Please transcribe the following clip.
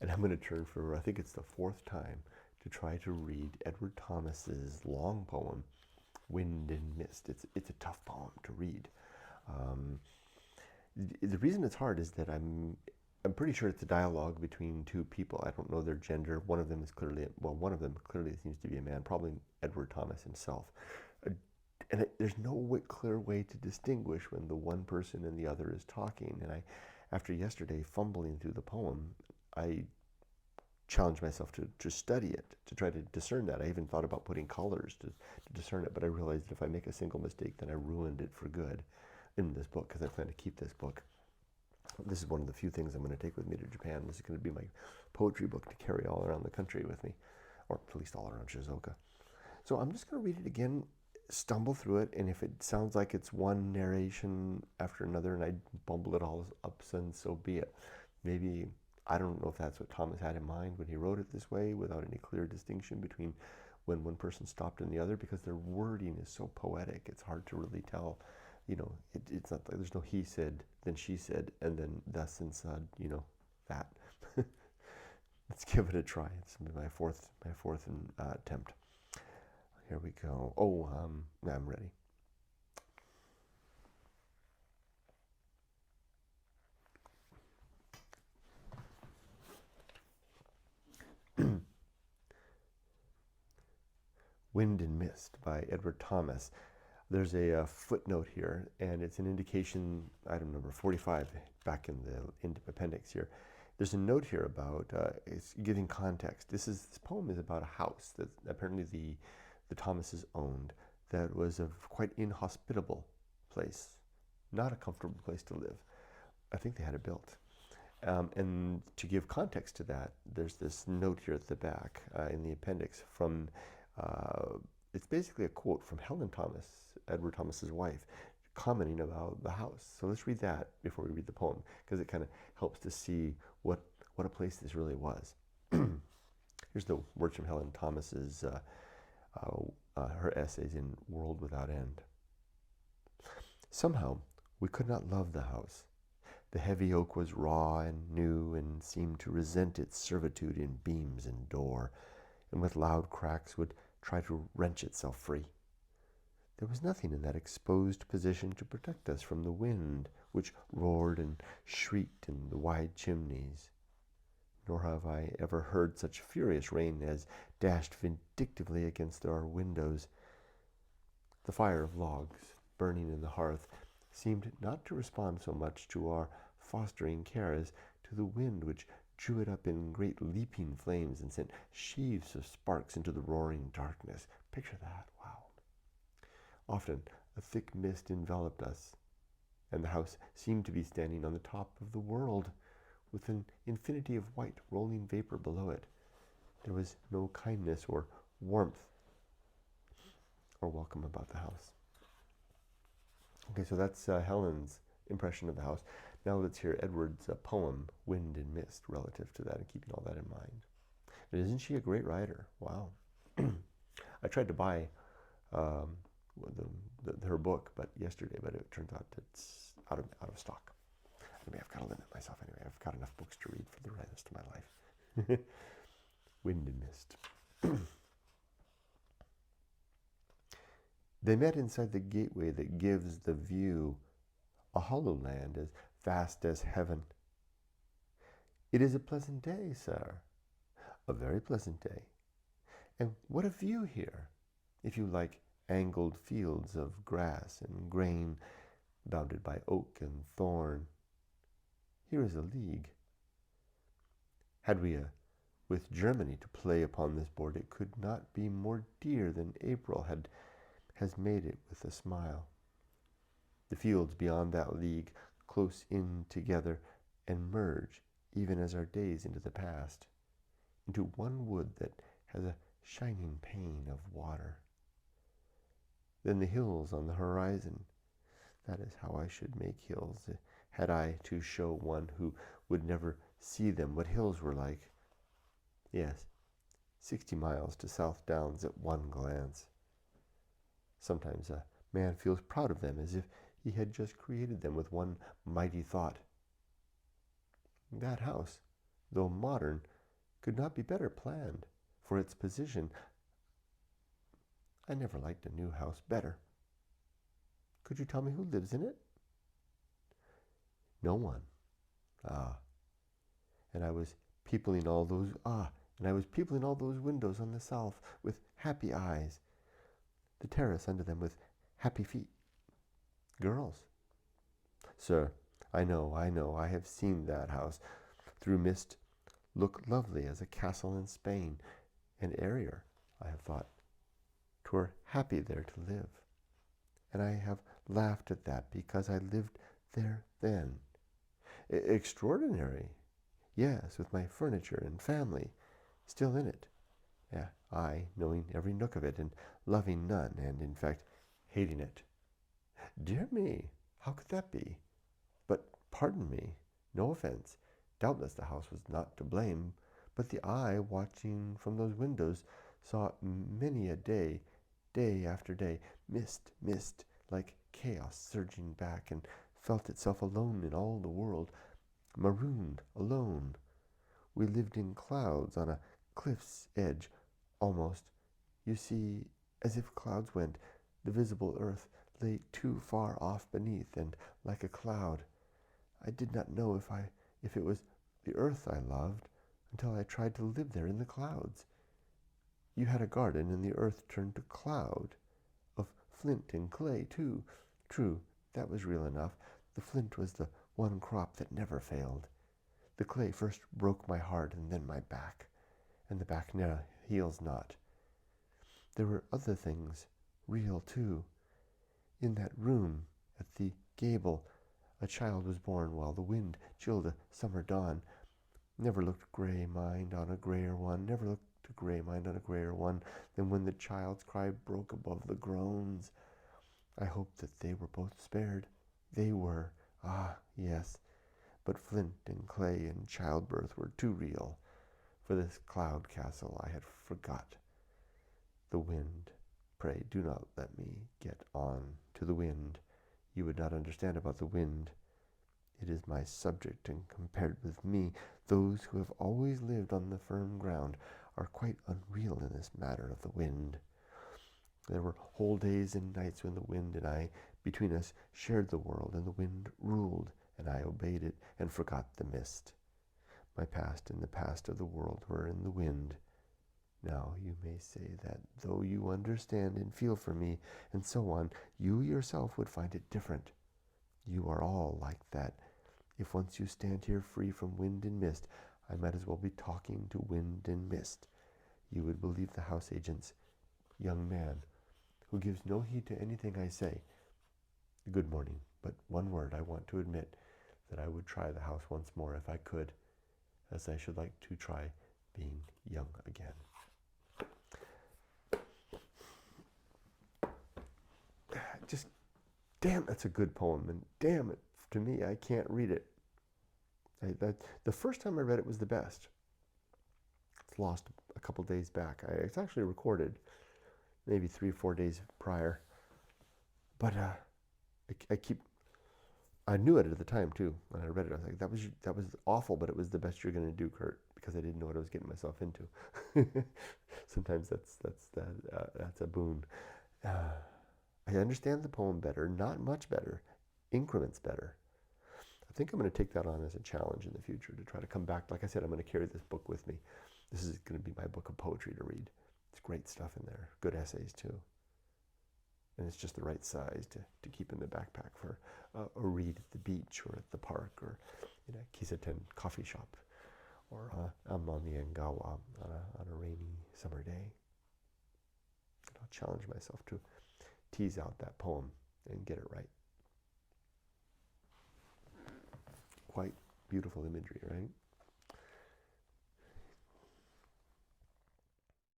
And I'm going to turn for, I think it's the fourth time, to try to read Edward Thomas's long poem, Wind and Mist. It's a tough poem to read. Um, the reason it's hard is that I'm pretty sure it's a dialogue between two people. I don't know their gender. One of them clearly seems to be a man, probably Edward Thomas himself. And there's no clear way to distinguish when the one person and the other is talking. And after yesterday fumbling through the poem, I challenged myself to study it, to try to discern that. I even thought about putting colors to discern it, but I realized that if I make a single mistake, then I ruined it for good in this book, because I plan to keep this book. This is one of the few things I'm going to take with me to Japan. This is going to be my poetry book to carry all around the country with me, or at least all around Shizuoka. So I'm just going to read it again, stumble through it, and if it sounds like it's one narration after another and I bumble it all up, then so be it. Maybe, I don't know if that's what Thomas had in mind when he wrote it this way, without any clear distinction between when one person stopped and the other, because their wording is so poetic, it's hard to really tell. It's not like there's no he said, then she said, and then thus and said, that. Let's give it a try. It's my fourth attempt. Here we go. I'm ready. Wind and Mist by Edward Thomas. There's a footnote here, and it's an indication, item number 45, back in the appendix here. There's a note here about, it's giving context. This poem is about a house that apparently the Thomases owned, that was a quite inhospitable place, not a comfortable place to live. I think they had it built. And to give context to that, there's this note here at the back in the appendix from, it's basically a quote from Helen Thomas, Edward Thomas's wife, commenting about the house. So let's read that before we read the poem, because it kind of helps to see what a place this really was. Here's the words from Helen Thomas's her essays in World Without End. Somehow we could not love the house. The heavy oak was raw and new, and seemed to resent its servitude in beams and door, and with loud cracks would try to wrench itself free. There was nothing in that exposed position to protect us from the wind, which roared and shrieked in the wide chimneys. Nor have I ever heard such furious rain as dashed vindictively against our windows. The fire of logs burning in the hearth seemed not to respond so much to our fostering care as to the wind, which drew it up in great leaping flames and sent sheaves of sparks into the roaring darkness. Picture that, wow. Often a thick mist enveloped us, and the house seemed to be standing on the top of the world, with an infinity of white rolling vapor below it. There was no kindness or warmth or welcome about the house. Okay, so that's Helen's impression of the house. Now let's hear Edward's poem, Wind and Mist, relative to that, and keeping all that in mind. And isn't she a great writer? Wow. I tried to buy her book yesterday, but it turns out it's out of stock. Anyway, I've got to limit myself anyway. I've got enough books to read for the rest of my life. Wind and Mist. They met inside the gateway that gives the view, a hollow land as vast as heaven. It is a pleasant day, sir. A very pleasant day. And what a view here, if you like angled fields of grass and grain, bounded by oak and thorn. Here is a league. Had we with Germany to play upon this board, it could not be more dear than April has made it with a smile. The fields beyond that league close in together and merge, even as our days into the past, into one wood that has a shining pane of water. Then the hills on the horizon. That is how I should make hills, had I to show one who would never see them what hills were like. Yes, 60 miles to South Downs at one glance. Sometimes a man feels proud of them, as if he had just created them with one mighty thought. That house, though modern, could not be better planned for its position. I never liked a new house better. Could you tell me who lives in it? No one. Ah, and I was peopling all those windows on the south with happy eyes, the terrace under them with happy feet. Girls. Sir, I know, I have seen that house through mist look lovely as a castle in Spain, and airier, I have thought. 'Twere happy there to live. And I have laughed at that because I lived there then. Extraordinary. Yes, with my furniture and family still in it. Yeah, I knowing every nook of it and loving none, and in fact hating it. Dear me, how could that be? But pardon me, no offense. Doubtless the house was not to blame, but the eye watching from those windows saw many a day, day after day, mist, like chaos surging back, and felt itself alone in all the world, marooned, alone. We lived in clouds on a cliff's edge, almost. You see, as if clouds went, the visible earth lay too far off beneath, and like a cloud. I did not know if it was the earth I loved until I tried to live there in the clouds. You had a garden, and the earth turned to cloud, of flint and clay too. True, that was real enough. The flint was the one crop that never failed. The clay first broke my heart and then my back, and the back ne'er heals not. There were other things, real too. In that room at the gable, a child was born while the wind chilled a summer dawn. Never looked gray mind on a grayer one, never looked a gray mind on a grayer one than when the child's cry broke above the groans. I hoped that they were both spared. They were, ah, yes, but flint and clay and childbirth were too real. For this cloud castle I had forgot. The wind, pray do not let me get on to the wind. You would not understand about the wind. It is my subject, and compared with me, those who have always lived on the firm ground are quite unreal in this matter of the wind. There were whole days and nights when the wind and I, between us, shared the world, and the wind ruled, and I obeyed it, and forgot the mist. My past and the past of the world were in the wind. Now you may say that though you understand and feel for me, and so on, you yourself would find it different. You are all like that. If once you stand here free from wind and mist, I might as well be talking to wind and mist. You would believe the house agent's young man, who gives no heed to anything I say. Good morning, but one word I want to admit, that I would try the house once more if I could, as I should like to try being young again. Just, damn, that's a good poem, and damn it, to me, I can't read it. The first time I read it was the best. It's lost a couple days back. It's actually recorded maybe 3 or 4 days prior. But I knew it at the time too. When I read it, I was like, that was awful, but it was the best you're going to do, Kurt, because I didn't know what I was getting myself into. Sometimes that's a boon. I understand the poem better, not much better, increments better. I think I'm going to take that on as a challenge in the future to try to come back. Like I said, I'm going to carry this book with me. This is going to be my book of poetry to read. It's great stuff in there, good essays too. And it's just the right size to keep in the backpack for a read at the beach or at the park or in a Kiseten coffee shop or Amamiengawa on a rainy summer day. And I'll challenge myself to tease out that poem and get it right. Quite beautiful imagery, right?